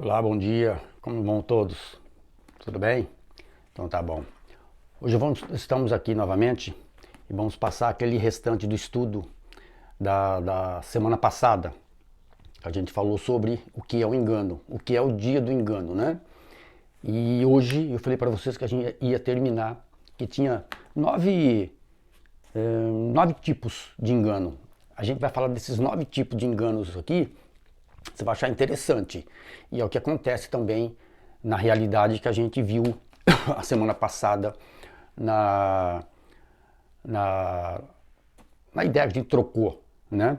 Olá, bom dia, como vão todos? Tudo bem? Então tá bom. Hoje estamos aqui novamente e vamos passar aquele restante do estudo da semana passada. A gente falou sobre o que é o engano, o que é o dia do engano, né? E hoje eu falei para vocês que a gente ia terminar, que tinha nove tipos de engano. A gente vai falar desses 9 tipos de enganos aqui. Você vai achar interessante. E é o que acontece também na realidade que a gente viu a semana passada na ideia que a gente trocou, né?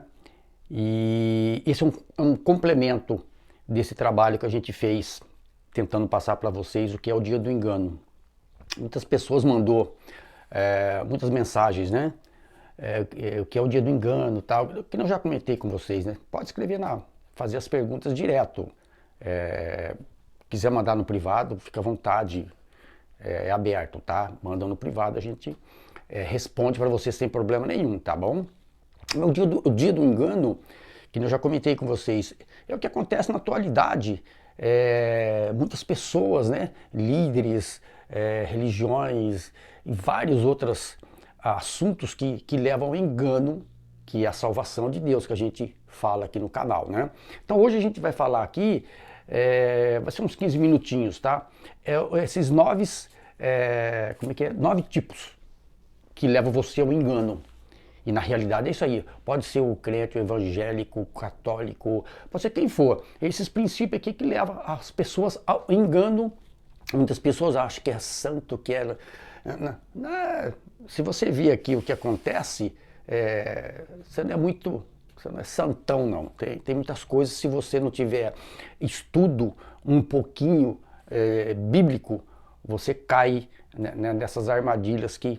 E esse é um complemento desse trabalho que a gente fez tentando passar para vocês o que é o dia do engano. Muitas pessoas mandou muitas mensagens, né? O que é o dia do engano, tal, que eu já comentei com vocês, né? Pode escrever fazer as perguntas direto. Quiser mandar no privado, fica à vontade, é aberto, tá? Manda no privado, a gente responde para você sem problema nenhum, tá bom? O dia do engano, que eu já comentei com vocês, é o que acontece na atualidade. Muitas pessoas, né, líderes, religiões e vários outros assuntos que levam ao engano, que é a salvação de Deus, que a gente fala aqui no canal, né? Então hoje a gente vai falar aqui, vai ser uns 15 minutinhos, tá? Esses 9 tipos que levam você ao engano. E na realidade é isso aí. Pode ser o crente, o evangélico, o católico, pode ser quem for. Esses princípios aqui que levam as pessoas ao engano. Muitas pessoas acham que é santo, que é... Se você vir aqui o que acontece, você não é santão, não. Tem muitas coisas, se você não tiver estudo um pouquinho bíblico, você cai, né, nessas armadilhas que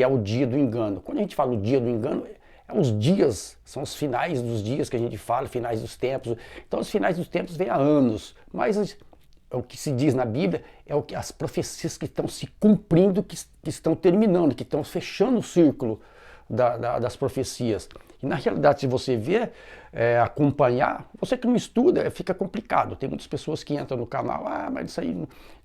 é o dia do engano. Quando a gente fala o dia do engano, os dias, são os finais dos dias que a gente fala, finais dos tempos. Então os finais dos tempos vêm há anos, mas o que se diz na Bíblia é as profecias que estão se cumprindo, que estão terminando, que estão fechando o círculo das profecias. E na realidade, se você ver, acompanhar, você que não estuda, fica complicado. Tem muitas pessoas que entram no canal, mas isso aí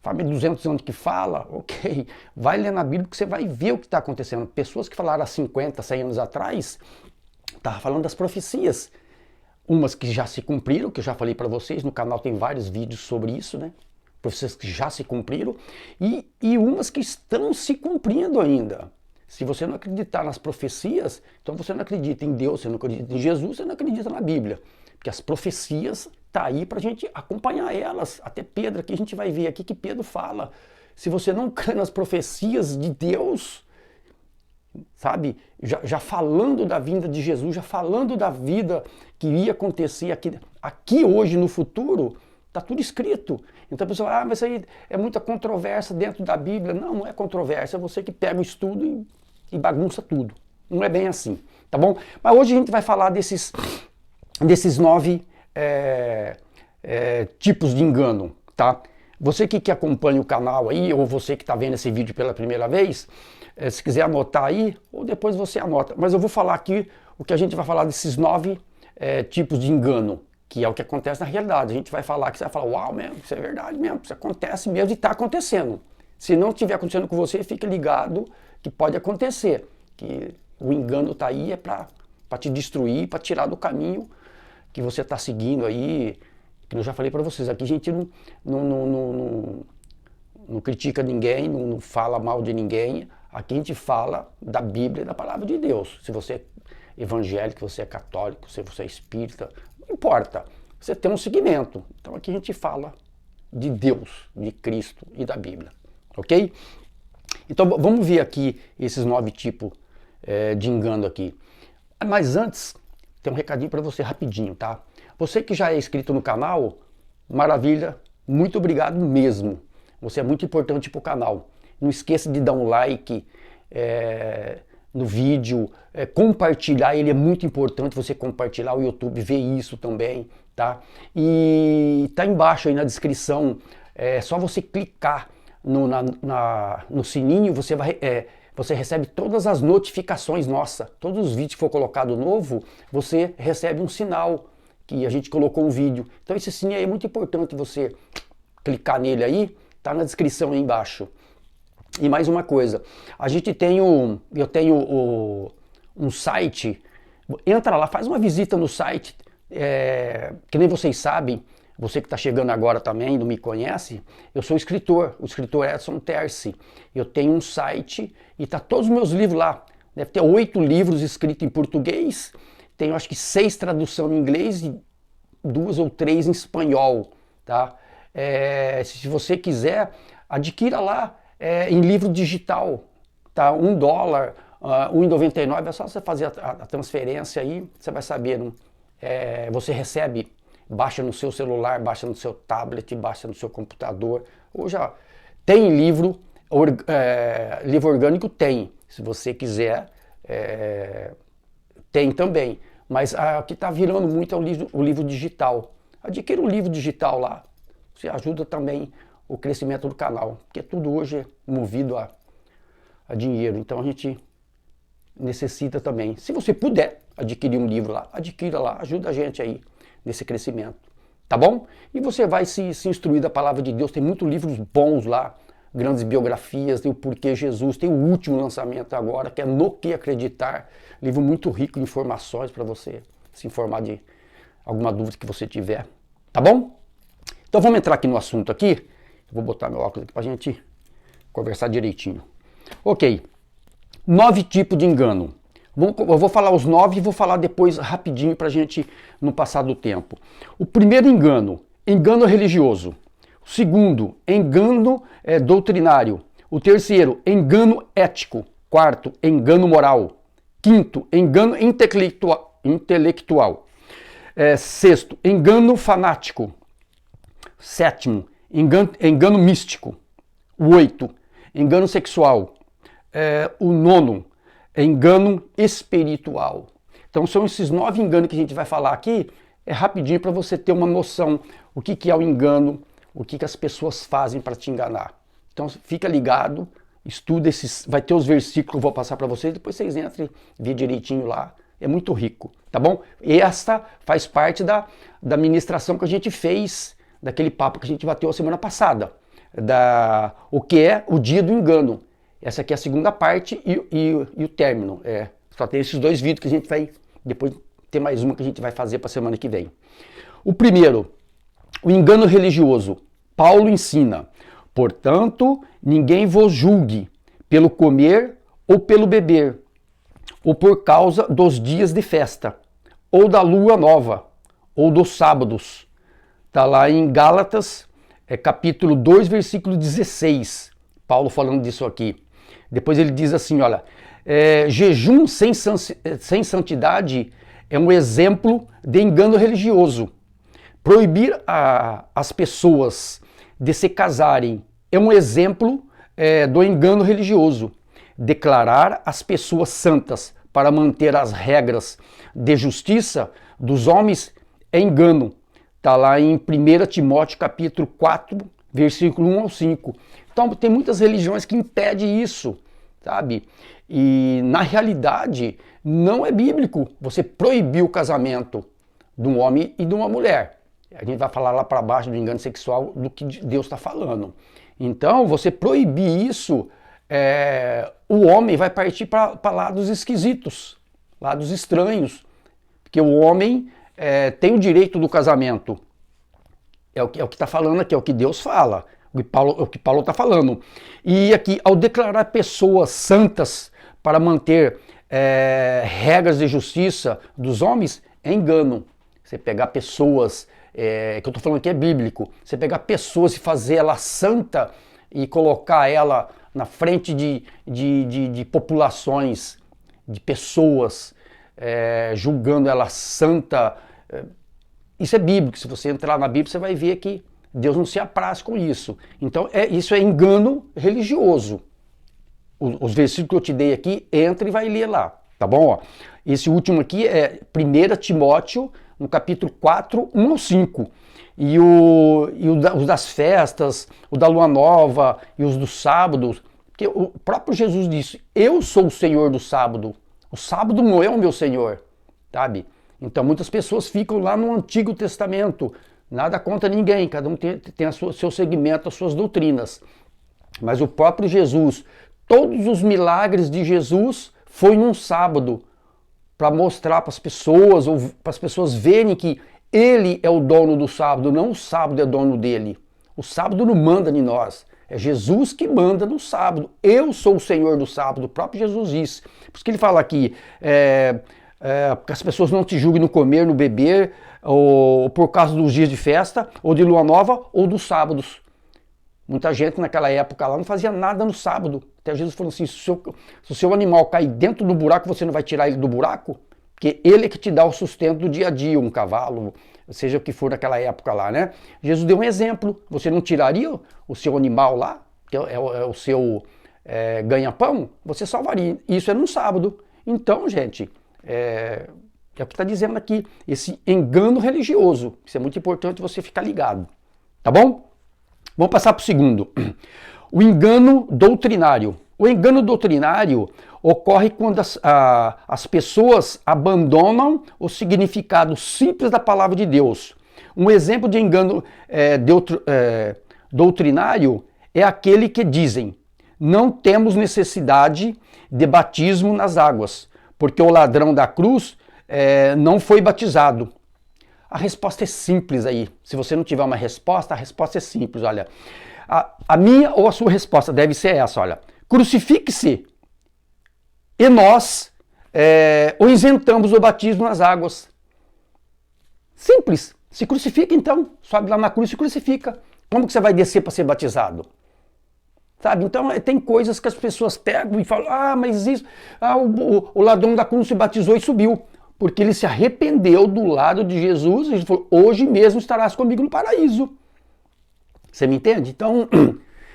faz 200 anos que fala, ok. Vai ler na Bíblia que você vai ver o que está acontecendo. Pessoas que falaram há 50, 100 anos atrás, estavam falando das profecias. Umas que já se cumpriram, que eu já falei para vocês, no canal tem vários vídeos sobre isso, né? Profecias que já se cumpriram, e umas que estão se cumprindo ainda. Se você não acreditar nas profecias, então você não acredita em Deus, você não acredita em Jesus, você não acredita na Bíblia. Porque as profecias estão aí para a gente acompanhar elas. Até Pedro, aqui a gente vai ver aqui que Pedro fala. Se você não crê nas profecias de Deus, sabe, já falando da vinda de Jesus, já falando da vida que ia acontecer aqui hoje, no futuro, está tudo escrito. Então a pessoa, mas isso aí é muita controvérsia dentro da Bíblia. Não, não é controvérsia, é você que pega o estudo e bagunça tudo. Não é bem assim, tá bom? Mas hoje a gente vai falar desses 9 tipos de engano, tá? Você que acompanha o canal aí, ou você que está vendo esse vídeo pela primeira vez, se quiser anotar aí, ou depois você anota. Mas eu vou falar aqui o que a gente vai falar desses 9 tipos de engano, que é o que acontece na realidade. A gente vai falar que você vai falar, uau, mesmo, isso é verdade mesmo, isso acontece mesmo e está acontecendo. Se não estiver acontecendo com você, fique ligado que pode acontecer, que o engano está aí para te destruir, para tirar do caminho que você está seguindo aí, que eu já falei para vocês. Aqui a gente não critica ninguém, não fala mal de ninguém. Aqui a gente fala da Bíblia e da palavra de Deus. Se você é evangélico, se você é católico, se você é espírita, não importa. Você tem um segmento. Então aqui a gente fala de Deus, de Cristo e da Bíblia. Ok? Então vamos ver aqui esses 9 tipos de engano aqui. Mas antes, tem um recadinho para você rapidinho, tá? Você que já é inscrito no canal, maravilha, muito obrigado mesmo. Você é muito importante para o canal. Não esqueça de dar um like no vídeo, compartilhar, ele é muito importante você compartilhar, o YouTube vê isso também, tá? E tá embaixo aí na descrição, é só você clicar no sininho, você recebe todas as notificações nossas. Todos os vídeos que for colocado novo, você recebe um sinal que a gente colocou um vídeo. Então esse sininho aí é muito importante você clicar nele aí, tá na descrição aí embaixo. E mais uma coisa, eu tenho um site, entra lá, faz uma visita no site, que nem vocês sabem, você que está chegando agora também, não me conhece, eu sou escritor, o escritor Edson Terci. Eu tenho um site e tá todos os meus livros lá. Deve ter 8 livros escritos em português, tenho acho que 6 traduções em inglês e 2 ou 3 em espanhol, tá? Se você quiser, adquira lá em livro digital, tá? $1, R$1,99, é só você fazer a transferência aí, você vai saber, você recebe, baixa no seu celular, baixa no seu tablet, baixa no seu computador. Ou já tem livro orgânico, tem, se você quiser, tem também. Mas o que está virando muito é o livro digital. Adquira um livro digital lá, você ajuda também o crescimento do canal, porque tudo hoje é movido a dinheiro, então a gente necessita também. Se você puder adquirir um livro lá, adquira lá, ajuda a gente aí nesse crescimento, tá bom? E você vai se instruir da palavra de Deus, tem muitos livros bons lá, grandes biografias, tem o Porquê Jesus, tem o último lançamento agora, que é No Que Acreditar, livro muito rico de informações para você se informar de alguma dúvida que você tiver, tá bom? Então vamos entrar aqui no assunto aqui, eu vou botar meu óculos aqui pra gente conversar direitinho. Ok, 9 tipos de engano. Eu vou falar os 9 e vou falar depois rapidinho pra gente não passar do tempo. O primeiro engano, engano religioso. O segundo, engano doutrinário. O terceiro, engano ético. Quarto, engano moral. Quinto, engano intelectual. Sexto, engano fanático. Sétimo, engano místico. O 8, engano sexual. O 9, engano espiritual. Então são esses 9 enganos que a gente vai falar aqui, rapidinho para você ter uma noção o que é o engano, o que as pessoas fazem para te enganar. Então fica ligado, estuda esses, vai ter os versículos que eu vou passar para vocês, depois vocês entrem e vê direitinho lá. É muito rico, tá bom? E esta faz parte da ministração que a gente fez, daquele papo que a gente bateu a semana passada, o que é o dia do engano. Essa aqui é a segunda parte e o término. Só tem esses 2 vídeos que a gente vai, depois tem mais uma que a gente vai fazer para a semana que vem. O primeiro, o engano religioso. Paulo ensina, portanto, ninguém vos julgue pelo comer ou pelo beber, ou por causa dos dias de festa, ou da lua nova, ou dos sábados. Está lá em Gálatas, capítulo 2, versículo 16. Paulo falando disso aqui. Depois ele diz assim, olha, jejum sem santidade é um exemplo de engano religioso. Proibir as pessoas de se casarem é um exemplo do engano religioso. Declarar as pessoas santas para manter as regras de justiça dos homens é engano. Está lá em 1 Timóteo capítulo 4, versículo 1 ao 5. Então tem muitas religiões que impedem isso, sabe? E na realidade não é bíblico você proibir o casamento de um homem e de uma mulher. A gente vai falar lá para baixo do engano sexual do que Deus está falando. Então você proibir isso, o homem vai partir para lados esquisitos, lados estranhos. Porque o homem tem o direito do casamento. É o que está falando aqui, é o que Deus fala. O que Paulo está falando. E aqui, ao declarar pessoas santas para manter regras de justiça dos homens, é engano. Você pegar pessoas, que eu estou falando aqui é bíblico, você pegar pessoas e fazer ela santa e colocar ela na frente de populações, de pessoas, julgando ela santa, isso é bíblico. Se você entrar na Bíblia, você vai ver que Deus não se apraz com isso. Então, isso é engano religioso. Os versículos que eu te dei aqui, entra e vai ler lá, tá bom? Ó, esse último aqui é 1 Timóteo, no capítulo 4, 1 ao 5. E os das festas, o da lua nova e os dos sábados, porque o próprio Jesus disse, eu sou o Senhor do sábado. O sábado não é o meu Senhor, sabe? Então muitas pessoas ficam lá no Antigo Testamento, nada contra ninguém, cada um tem seu segmento, as suas doutrinas. Mas o próprio Jesus, todos os milagres de Jesus foi num sábado, para mostrar para as pessoas, ou para as pessoas verem que ele é o dono do sábado, não o sábado é dono dele. O sábado não manda em nós, é Jesus que manda no sábado. Eu sou o Senhor do sábado, o próprio Jesus disse. Por isso que ele fala aqui, que as pessoas não te julguem no comer, no beber, ou por causa dos dias de festa, ou de lua nova, ou dos sábados. Muita gente naquela época lá não fazia nada no sábado. Até Jesus falou assim, se o seu animal cair dentro do buraco, você não vai tirar ele do buraco? Porque ele é que te dá o sustento do dia a dia, um cavalo, seja o que for naquela época lá, né? Jesus deu um exemplo. Você não tiraria o seu animal lá, que é o seu ganha-pão? Você salvaria. Isso é no sábado. Então, gente, é o que está dizendo aqui. Esse engano religioso. Isso é muito importante você ficar ligado. Tá bom? Vamos passar para o segundo. O engano doutrinário. O engano doutrinário ocorre quando as pessoas abandonam o significado simples da palavra de Deus. Um exemplo de engano doutrinário é aquele que dizem: não temos necessidade de batismo nas águas, porque o ladrão da cruz não foi batizado. A resposta é simples aí. Se você não tiver uma resposta, a resposta é simples. Olha, a minha ou a sua resposta deve ser essa, olha. Crucifique-se e nós o isentamos do batismo nas águas. Simples. Se crucifica então. Sobe lá na cruz e se crucifica. Como que você vai descer para ser batizado? Sabe? Então tem coisas que as pessoas pegam e falam, mas isso, o ladrão da cruz se batizou e subiu. Porque ele se arrependeu do lado de Jesus e ele falou, hoje mesmo estarás comigo no paraíso. Você me entende? Então,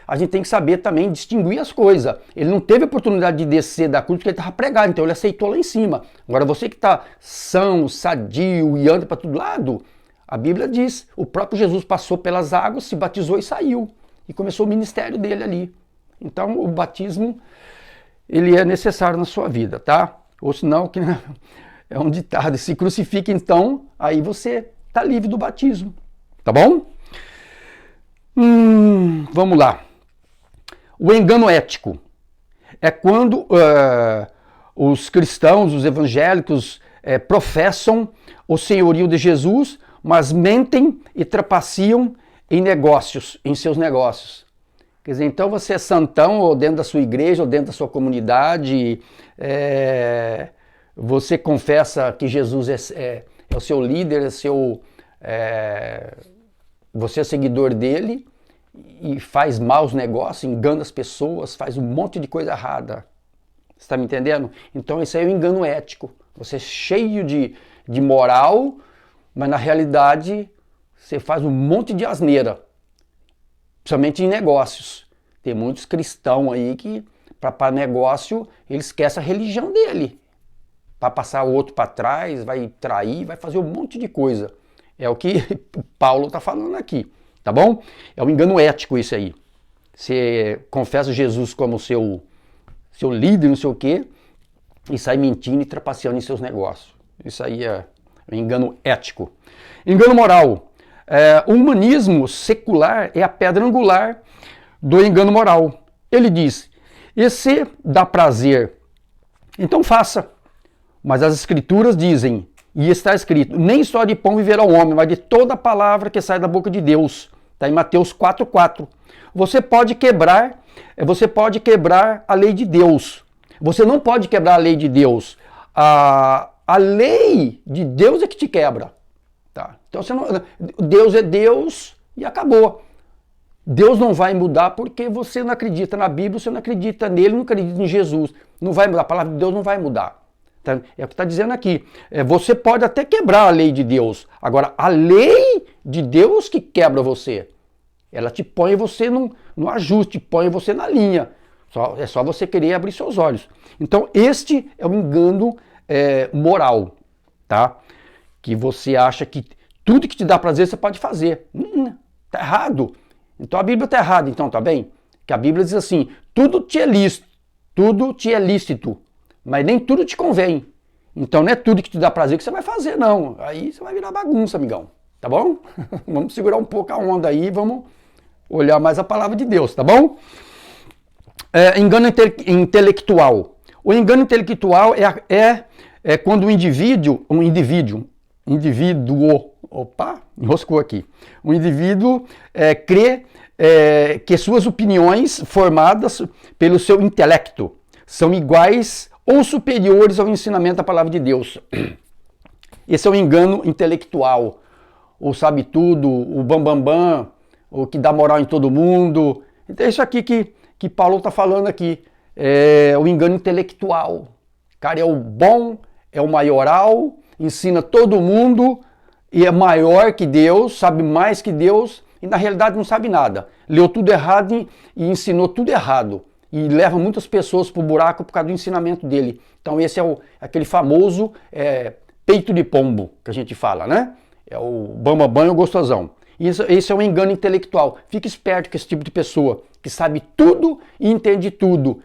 a gente tem que saber também distinguir as coisas. Ele não teve oportunidade de descer da cruz porque ele estava pregado, então ele aceitou lá em cima. Agora, você que está são, sadio e anda para todo lado, a Bíblia diz, o próprio Jesus passou pelas águas, se batizou e saiu. E começou o ministério dele ali. Então, o batismo, ele é necessário na sua vida, tá? Ou senão, que é um ditado, se crucifica então, aí você está livre do batismo, tá bom? Vamos lá. O engano ético é quando os cristãos, os evangélicos professam o senhorio de Jesus, mas mentem e trapaceam em seus negócios. Quer dizer, então você é santão ou dentro da sua igreja ou dentro da sua comunidade, você confessa que Jesus é o seu líder, você é seguidor dele e faz maus negócios, engana as pessoas, faz um monte de coisa errada. Você está me entendendo? Então isso aí é um engano ético. Você é cheio de moral, mas na realidade você faz um monte de asneira. Principalmente em negócios. Tem muitos cristãos aí que, para negócio, ele esquece a religião dele. Para passar o outro para trás, vai trair, vai fazer um monte de coisa. É o que Paulo está falando aqui, tá bom? É um engano ético isso aí. Você confessa Jesus como seu líder, não sei o quê, e sai mentindo e trapaceando em seus negócios. Isso aí é um engano ético. Engano moral. O humanismo secular é a pedra angular do engano moral. Ele diz, e se dá prazer, então faça. Mas as escrituras dizem, e está escrito, nem só de pão viverá o homem, mas de toda palavra que sai da boca de Deus. Está em Mateus 4:4. Você pode quebrar a lei de Deus. Você não pode quebrar a lei de Deus. A lei de Deus é que te quebra. Tá? Então Deus é Deus e acabou. Deus não vai mudar porque você não acredita na Bíblia, você não acredita nele, não acredita em Jesus. Não vai mudar, a palavra de Deus não vai mudar. Tá? É o que está dizendo aqui. Você pode até quebrar a lei de Deus. Agora, a lei de Deus que quebra você. Ela te põe você no ajuste, põe você na linha. É só você querer abrir seus olhos. Então, este é o engano moral, tá? Que você acha que tudo que te dá prazer você pode fazer. Tá errado. Então a Bíblia tá errada, então, tá bem? Que a Bíblia diz assim, tudo te é lícito, mas nem tudo te convém. Então não é tudo que te dá prazer que você vai fazer, não. Aí você vai virar bagunça, amigão. Tá bom? Vamos segurar um pouco a onda aí, vamos olhar mais a palavra de Deus, tá bom? Engano intelectual. O engano intelectual é quando o indivíduo, opa, enroscou aqui. O indivíduo crê que suas opiniões formadas pelo seu intelecto são iguais ou superiores ao ensinamento da palavra de Deus. Esse é o engano intelectual. O sabe tudo, o bambambam, o que dá moral em todo mundo. Então é isso aqui que Paulo está falando aqui. É o engano intelectual. O cara é o bom, é o maioral, ensina todo mundo e é maior que Deus, sabe mais que Deus e na realidade não sabe nada. Leu tudo errado e ensinou tudo errado. E leva muitas pessoas para o buraco por causa do ensinamento dele. Então esse é aquele famoso peito de pombo que a gente fala, né? É o bambambam e o gostosão. Esse é um engano intelectual. Fique esperto com esse tipo de pessoa que sabe tudo e entende tudo.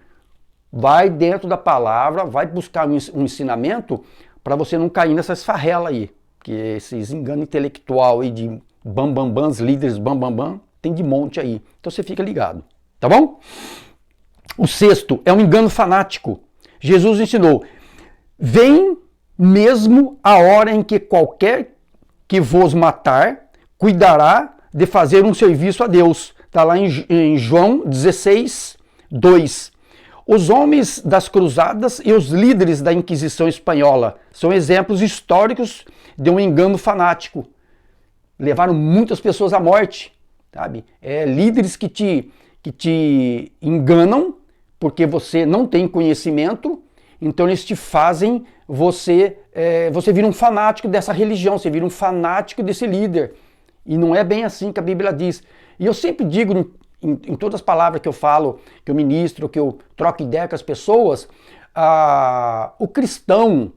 Vai dentro da palavra, vai buscar um ensinamento para você não cair nessas farrelas aí. Que esses enganos intelectual aí de bambambans, líderes bambambam, tem de monte aí. Então você fica ligado, tá bom? O sexto é um engano fanático. Jesus ensinou, vem mesmo a hora em que qualquer que vos matar, cuidará de fazer um serviço a Deus. Está lá em João 16, 2. Os homens das cruzadas e os líderes da Inquisição espanhola são exemplos históricos de um engano fanático. Levaram muitas pessoas à morte, sabe? Líderes que te enganam porque você não tem conhecimento, então eles te fazem você vira um fanático dessa religião, você vira um fanático desse líder. E não é bem assim que a Bíblia diz. E eu sempre digo em todas as palavras que eu falo, que eu ministro, que eu troco ideia com as pessoas, o cristão,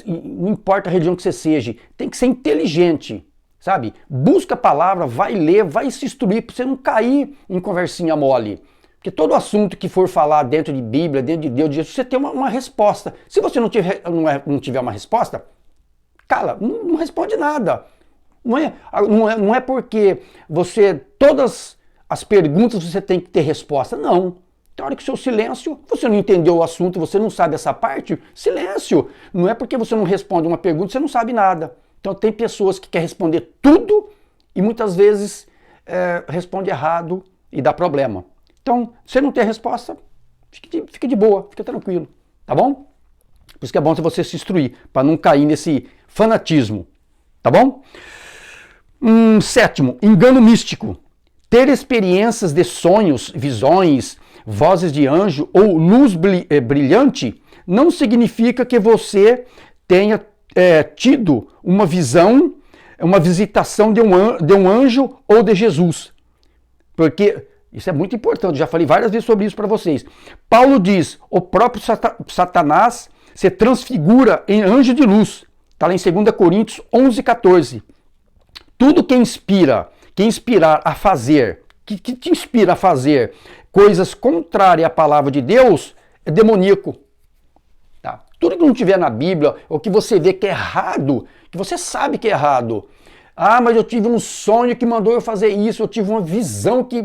não importa a religião que você seja, tem que ser inteligente, sabe? Busca a palavra, vai ler, vai se instruir para você não cair em conversinha mole. Porque todo assunto que for falar dentro de Bíblia, dentro de Deus, você tem uma resposta. Se você não tiver uma resposta, cala, não responde nada. Não é porque todas as perguntas você tem que ter resposta, não. Tem hora que o seu silêncio, você não entendeu o assunto, você não sabe essa parte, silêncio. Não é porque você não responde uma pergunta, você não sabe nada. Então tem pessoas que querem responder tudo e muitas vezes responde errado e dá problema. Então, se você não tem a resposta, fique de boa, fica tranquilo, tá bom? Por isso que é bom você se instruir, para não cair nesse fanatismo, tá bom? Sétimo, engano místico. Ter experiências de sonhos, visões, vozes de anjo ou luz brilhante não significa que você tenha tido uma visão, uma visitação de um anjo ou de Jesus. Porque isso é muito importante, já falei várias vezes sobre isso para vocês. Paulo diz, o próprio Satanás se transfigura em anjo de luz. Está lá em 2 Coríntios 11, 14. Tudo que inspirar a fazer, que te inspira a fazer coisas contrárias à palavra de Deus, é demoníaco. Tá? Tudo que não tiver na Bíblia, ou que você vê que é errado, que você sabe que é errado. Ah, mas eu tive um sonho que mandou eu fazer isso, eu tive uma visão que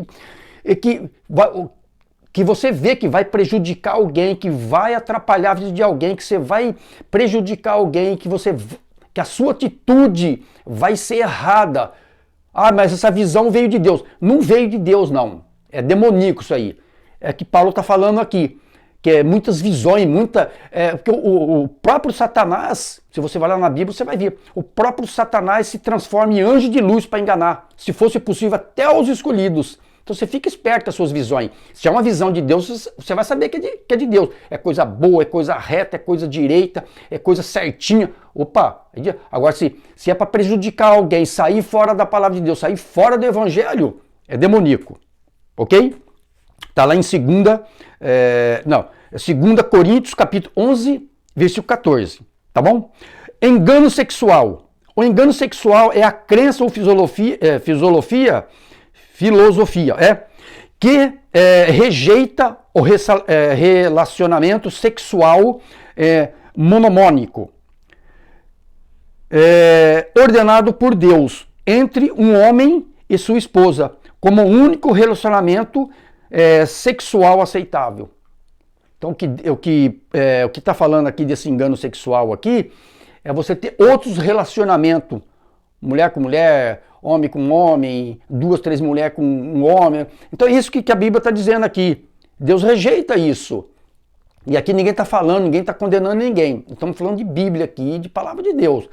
você vê que vai prejudicar alguém, que vai atrapalhar a vida de alguém, que você vai prejudicar alguém, que a sua atitude vai ser errada. Ah, mas essa visão veio de Deus. Não veio de Deus, não. É demoníaco isso aí. É que Paulo está falando aqui, que é muitas visões, porque o próprio Satanás, se você vai lá na Bíblia, você vai ver, o próprio Satanás se transforma em anjo de luz para enganar, se fosse possível até os escolhidos. Então você fica esperto com as suas visões. Se é uma visão de Deus, você vai saber que é de Deus. É coisa boa, é coisa reta, é coisa direita, é coisa certinha. Opa! Agora se é para prejudicar alguém, sair fora da palavra de Deus, sair fora do evangelho, é demoníaco. Ok? Está lá em 2 Coríntios, capítulo 11, versículo 14. Tá bom? Engano sexual. O engano sexual é a crença ou filosofia que rejeita o relacionamento sexual monomônico. ordenado por Deus entre um homem e sua esposa, como único relacionamento sexual aceitável. Então, o que está falando aqui desse engano sexual aqui é você ter outros relacionamentos, mulher com mulher, homem com homem, 2, 3 mulheres com um homem. Então é isso que a Bíblia está dizendo aqui. Deus rejeita isso. E aqui ninguém está falando, ninguém está condenando ninguém. Estamos falando de Bíblia aqui, de palavra de Deus.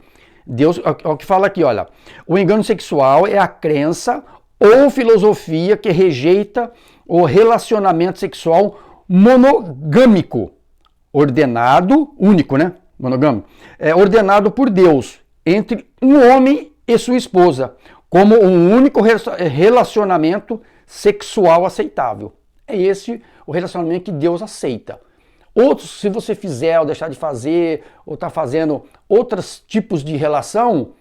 Deus, é o que fala aqui, olha. O engano sexual é a crença ou filosofia que rejeita o relacionamento sexual monogâmico, ordenado, único, né? Monogâmico. Ordenado por Deus entre um homem e sua esposa, como um único relacionamento sexual aceitável. É esse o relacionamento que Deus aceita. Outros, se você fizer ou deixar de fazer, ou está fazendo outros tipos de relação,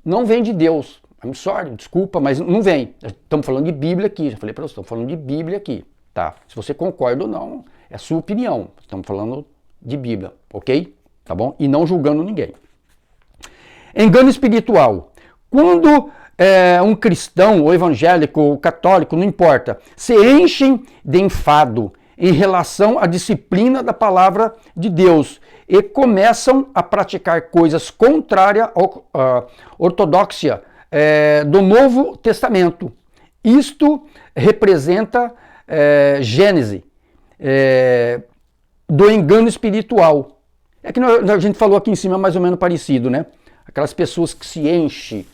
não vem de Deus. I'm sorry, desculpa, mas não vem. Estamos falando de Bíblia aqui, já falei para você, estamos falando de Bíblia aqui, tá? Se você concorda ou não, é a sua opinião. Estamos falando de Bíblia, ok? Tá bom? E não julgando ninguém. Engano espiritual. Quando um cristão, ou evangélico, ou católico, não importa, se enchem de enfado em relação à disciplina da palavra de Deus e começam a praticar coisas contrárias à ortodoxia do Novo Testamento. Isto representa gênese do engano espiritual. É que a gente falou aqui em cima mais ou menos parecido, né? Aquelas pessoas que se enchem,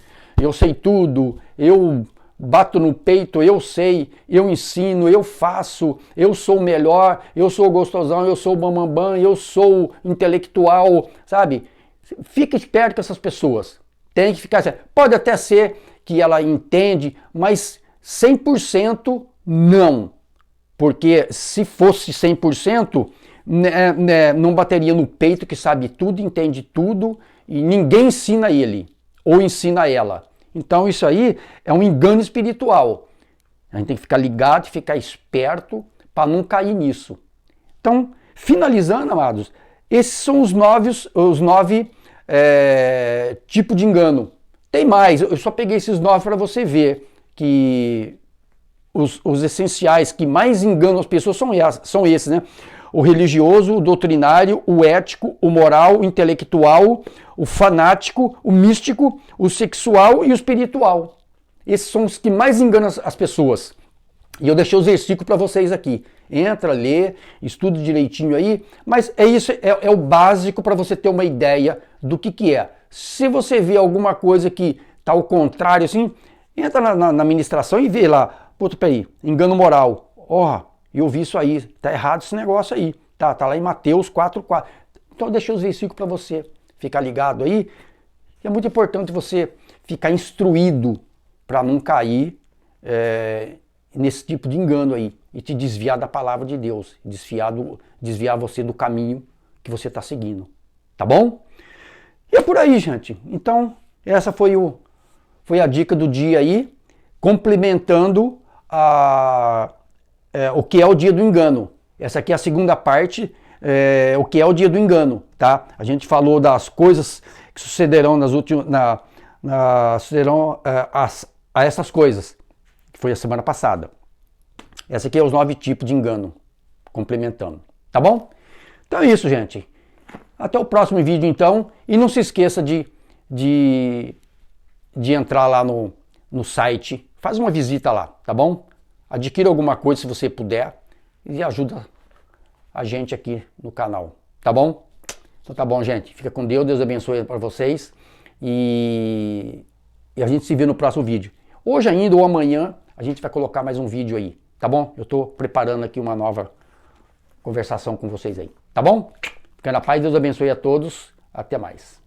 eu sei tudo, eu bato no peito, eu sei, eu ensino, eu faço, eu sou o melhor, eu sou o gostosão, eu sou o bambambam, eu sou intelectual, sabe? Fica esperto com essas pessoas. Tem que ficar assim. Pode até ser que ela entende, mas 100% não. Porque se fosse 100%, não bateria no peito que sabe tudo, entende tudo, e ninguém ensina ele, ou ensina ela. Então isso aí é um engano espiritual. A gente tem que ficar ligado, ficar esperto para não cair nisso. Então, finalizando, amados, esses são os nove tipos de engano. Tem mais, eu só peguei esses 9 para você ver que os essenciais que mais enganam as pessoas são esses, né? O religioso, o doutrinário, o ético, o moral, o intelectual, o fanático, o místico, o sexual e o espiritual. Esses são os que mais enganam as pessoas. E eu deixei os versículos para vocês aqui. Entra, lê, estuda direitinho aí, mas é isso, é o básico para você ter uma ideia do que é. Se você vê alguma coisa que está ao contrário, assim, entra na ministração e vê lá, puta, peraí, engano moral. Eu vi isso aí, tá errado esse negócio aí. Tá lá em Mateus 4:4. Então eu deixei os versículos para você ficar ligado aí. É muito importante você ficar instruído para não cair nesse tipo de engano aí e te desviar da palavra de Deus, desviar você do caminho que você está seguindo. Tá bom? E é por aí, gente. Então, essa foi a dica do dia aí, complementando o que é o dia do engano. Essa aqui é a segunda parte, o que é o dia do engano, tá? A gente falou das coisas que sucederão sucederão a essas coisas, que foi a semana passada. Essa aqui é os 9 tipos de engano, complementando, tá bom? Então é isso, gente. Até o próximo vídeo, então. E não se esqueça de entrar lá no site, faz uma visita lá, tá bom? Adquira alguma coisa se você puder e ajuda a gente aqui no canal, tá bom? Então tá bom, gente. Fica com Deus, Deus abençoe para vocês e a gente se vê no próximo vídeo. Hoje ainda ou amanhã a gente vai colocar mais um vídeo aí, tá bom? Eu tô preparando aqui uma nova conversação com vocês aí, tá bom? Fica na paz, Deus abençoe a todos. Até mais.